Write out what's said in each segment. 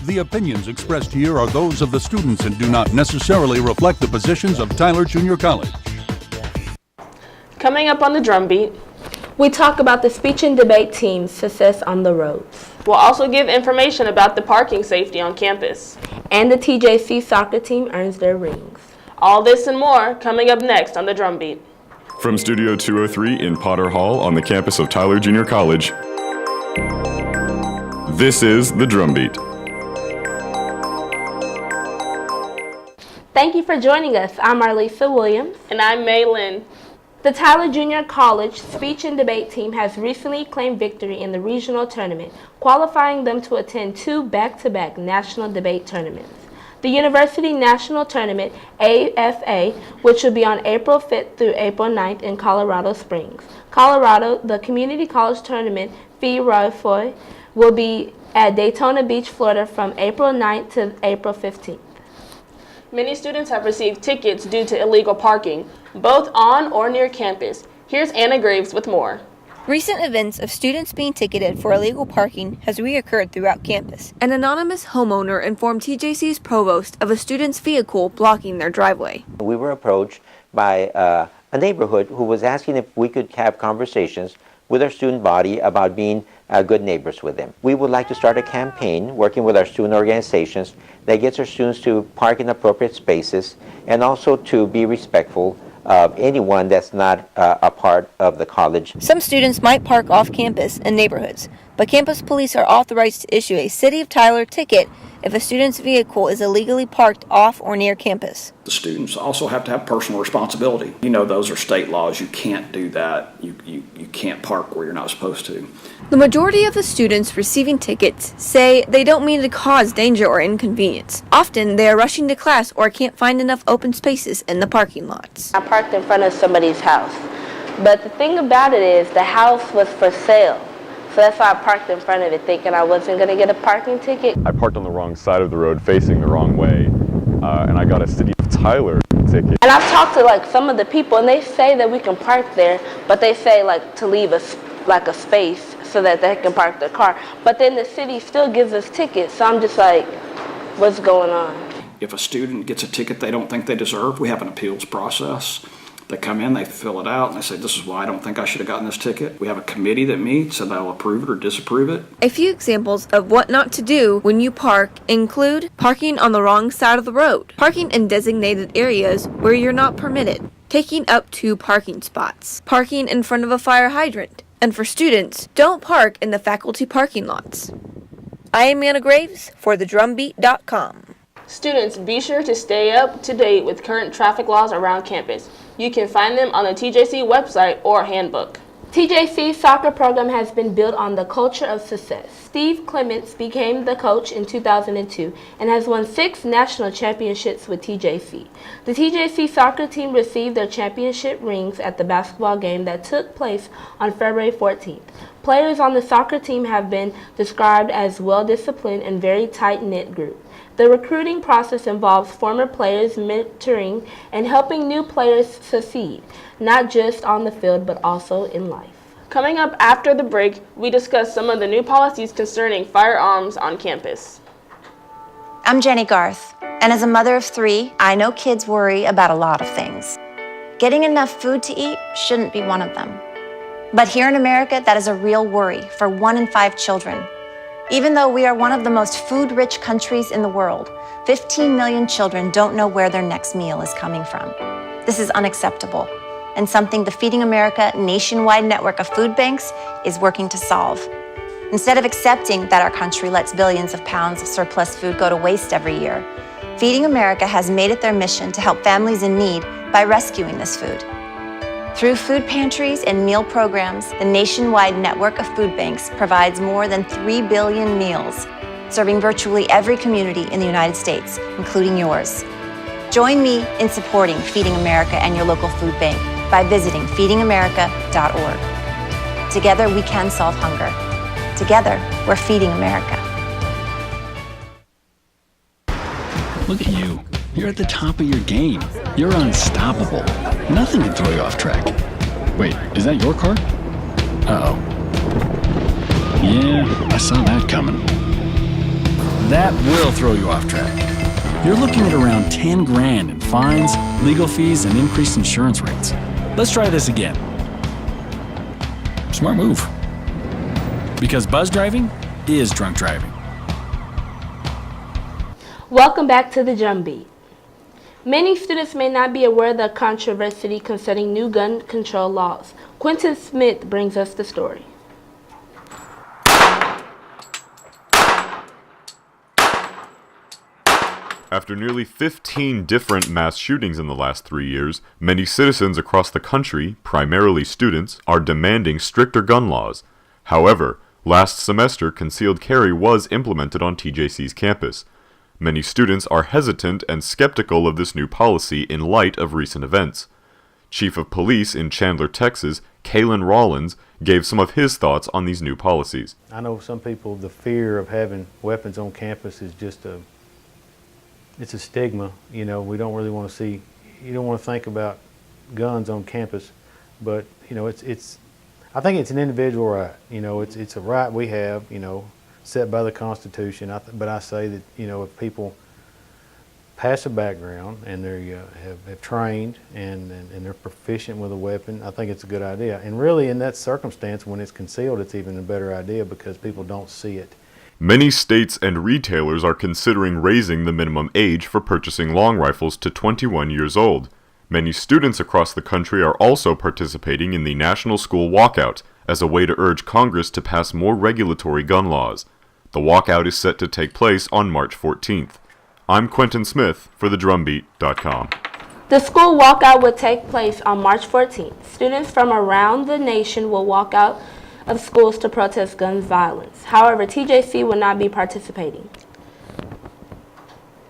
The opinions expressed here are those of the students and do not necessarily reflect the positions of Tyler Junior College. Coming up on the Drumbeat, we talk about the speech and debate team's success on the roads. We'll also give information about the parking safety on campus. And the TJC soccer team earns their rings. All this and more coming up next on the Drumbeat. From Studio 203 in Potter Hall on the campus of Tyler Junior College, this is the Drumbeat. Thank you for joining us. I'm Arlisa Williams. And I'm May Lynn. The Tyler Junior College speech and debate team has recently claimed victory in the regional tournament, qualifying them to attend 2 back-to-back national debate tournaments. The University National Tournament, AFA, which will be on April 5th through April 9th in Colorado Springs. Colorado, the Community College Tournament, Phi Rho Phoi, will be at Daytona Beach, Florida from April 9th to April 15th. Many students have received tickets due to illegal parking, both on or near campus. Here's Anna Graves with more. Recent events of students being ticketed for illegal parking has reoccurred throughout campus. An anonymous homeowner informed TJC's provost of a student's vehicle blocking their driveway. We were approached by a neighborhood who was asking if we could have conversations with our student body about being good neighbors with them. We would like to start a campaign working with our student organizations that gets our students to park in appropriate spaces and also to be respectful of anyone that's not a part of the college. Some students might park off campus in neighborhoods, but campus police are authorized to issue a City of Tyler ticket if a student's vehicle is illegally parked off or near campus. The students also have to have personal responsibility. You know, those are state laws. You can't do that. You can't park where you're not supposed to. The majority of the students receiving tickets say they don't mean to cause danger or inconvenience. Often they are rushing to class or can't find enough open spaces in the parking lots. I parked in front of somebody's house, but the thing about it is the house was for sale. So that's why I parked in front of it, thinking I wasn't going to get a parking ticket. I parked on the wrong side of the road, facing the wrong way, and I got a City of Tyler ticket. And I've talked to some of the people, and they say that we can park there, but they say to leave a space so that they can park their car. But then the city still gives us tickets, so I'm just like, what's going on? If a student gets a ticket they don't think they deserve, we have an appeals process. They come in, they fill it out, and they say, this is why I don't think I should have gotten this ticket. We have a committee that meets, and they'll approve it or disapprove it. A few examples of what not to do when you park include parking on the wrong side of the road, parking in designated areas where you're not permitted, taking up 2 parking spots, parking in front of a fire hydrant, and for students, don't park in the faculty parking lots. I am Anna Graves for thedrumbeat.com. Students, be sure to stay up to date with current traffic laws around campus. You can find them on the TJC website or handbook. TJC's soccer program has been built on the culture of success. Steve Clements became the coach in 2002 and has won 6 national championships with TJC. The TJC soccer team received their championship rings at the basketball game that took place on February 14th. Players on the soccer team have been described as well-disciplined and very tight-knit group. The recruiting process involves former players mentoring and helping new players succeed, not just on the field but also in life. Coming up after the break, we discuss some of the new policies concerning firearms on campus. I'm Jenny Garth, and as a mother of 3, I know kids worry about a lot of things. Getting enough food to eat shouldn't be one of them. But here in America, that is a real worry for 1 in 5 children. Even though we are one of the most food-rich countries in the world, 15 million children don't know where their next meal is coming from. This is unacceptable, and something the Feeding America nationwide network of food banks is working to solve. Instead of accepting that our country lets billions of pounds of surplus food go to waste every year, Feeding America has made it their mission to help families in need by rescuing this food. Through food pantries and meal programs, the nationwide network of food banks provides more than 3 billion meals, serving virtually every community in the United States, including yours. Join me in supporting Feeding America and your local food bank by visiting feedingamerica.org. Together we can solve hunger. Together, we're Feeding America. Look at you. You're at the top of your game. You're unstoppable. Nothing can throw you off track. Wait, is that your car? Uh-oh. Yeah, I saw that coming. That will throw you off track. You're looking at around 10 grand in fines, legal fees, and increased insurance rates. Let's try this again. Smart move. Because buzz driving is drunk driving. Welcome back to the Drum Beat. Many students may not be aware of the controversy concerning new gun control laws. Quentin Smith brings us the story. After nearly 15 different mass shootings in the last 3 years, many citizens across the country, primarily students, are demanding stricter gun laws. However, last semester concealed carry was implemented on TJC's campus. Many students are hesitant and skeptical of this new policy in light of recent events. Chief of Police in Chandler, Texas, Kalen Rollins, gave some of his thoughts on these new policies. I know some people, the fear of having weapons on campus is just it's a stigma. You know, we don't really want to see, you don't want to think about guns on campus, but you know, I think it's an individual right. You know, it's a right we have, you know, set by the Constitution. But I say that, you know, if people pass a background and they have trained and they're proficient with a weapon, I think it's a good idea. And really, in that circumstance, when it's concealed, it's even a better idea because people don't see it. Many states and retailers are considering raising the minimum age for purchasing long rifles to 21 years old. Many students across the country are also participating in the National School Walkout as a way to urge Congress to pass more regulatory gun laws. The walkout is set to take place on March 14th. I'm Quentin Smith for thedrumbeat.com. The school walkout will take place on March 14th. Students from around the nation will walk out of schools to protest gun violence. However, TJC will not be participating.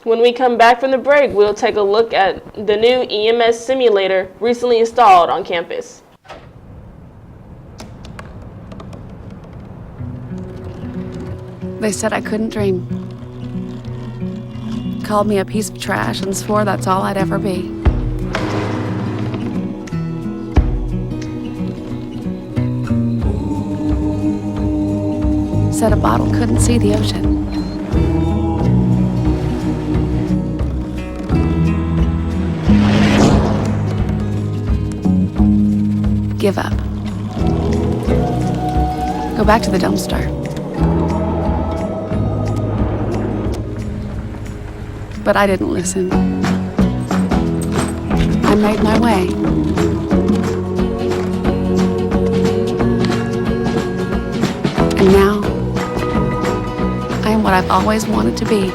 When we come back from the break, we'll take a look at the new EMS simulator recently installed on campus. They said I couldn't dream. Called me a piece of trash and swore that's all I'd ever be. Said a bottle couldn't see the ocean. Give up. Go back to the dumpster. But I didn't listen. I made my way. And now, I am what I've always wanted to be.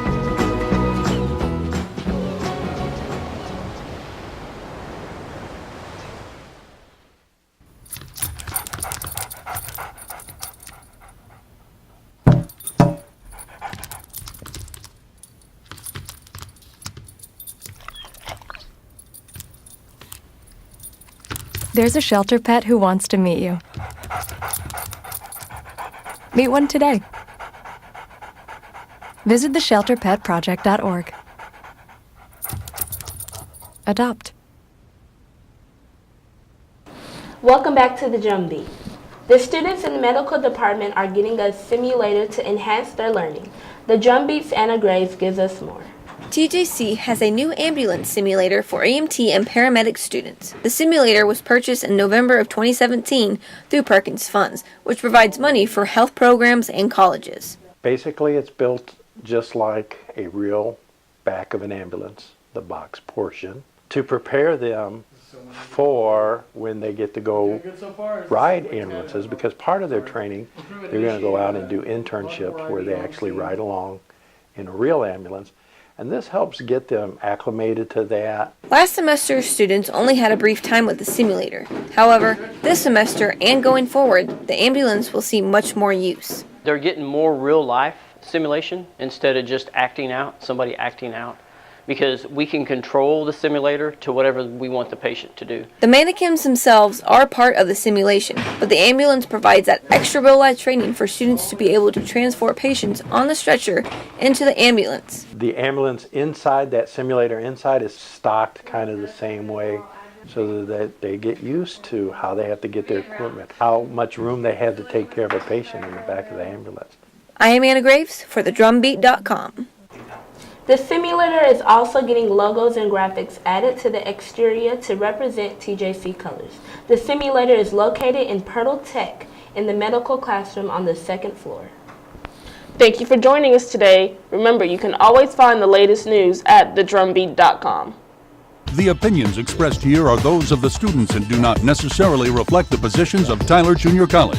There's a shelter pet who wants to meet you. Meet one today. Visit theshelterpetproject.org. Adopt. Welcome back to the Drum Beat. The students in the medical department are getting a simulator to enhance their learning. The Drum Beat's Anna Graves gives us more. TJC has a new ambulance simulator for EMT and paramedic students. The simulator was purchased in November of 2017 through Perkins Funds, which provides money for health programs and colleges. Basically, it's built just like a real back of an ambulance, the box portion, to prepare them for when they get to go ride ambulances, because part of their training, they're going to go out and do internships where they actually ride along in a real ambulance. And this helps get them acclimated to that. Last semester, students only had a brief time with the simulator. However, this semester and going forward, the ambulance will see much more use. They're getting more real-life simulation instead of just somebody acting out, because we can control the simulator to whatever we want the patient to do. The mannequins themselves are part of the simulation, but the ambulance provides that extra real-life training for students to be able to transport patients on the stretcher into the ambulance. The ambulance inside, that simulator inside, is stocked kind of the same way, so that they get used to how they have to get their equipment, how much room they have to take care of a patient in the back of the ambulance. I am Anna Graves for thedrumbeat.com. The simulator is also getting logos and graphics added to the exterior to represent TJC colors. The simulator is located in Pirtle Tech in the medical classroom on the 2nd floor. Thank you for joining us today. Remember, you can always find the latest news at thedrumbeat.com. The opinions expressed here are those of the students and do not necessarily reflect the positions of Tyler Junior College.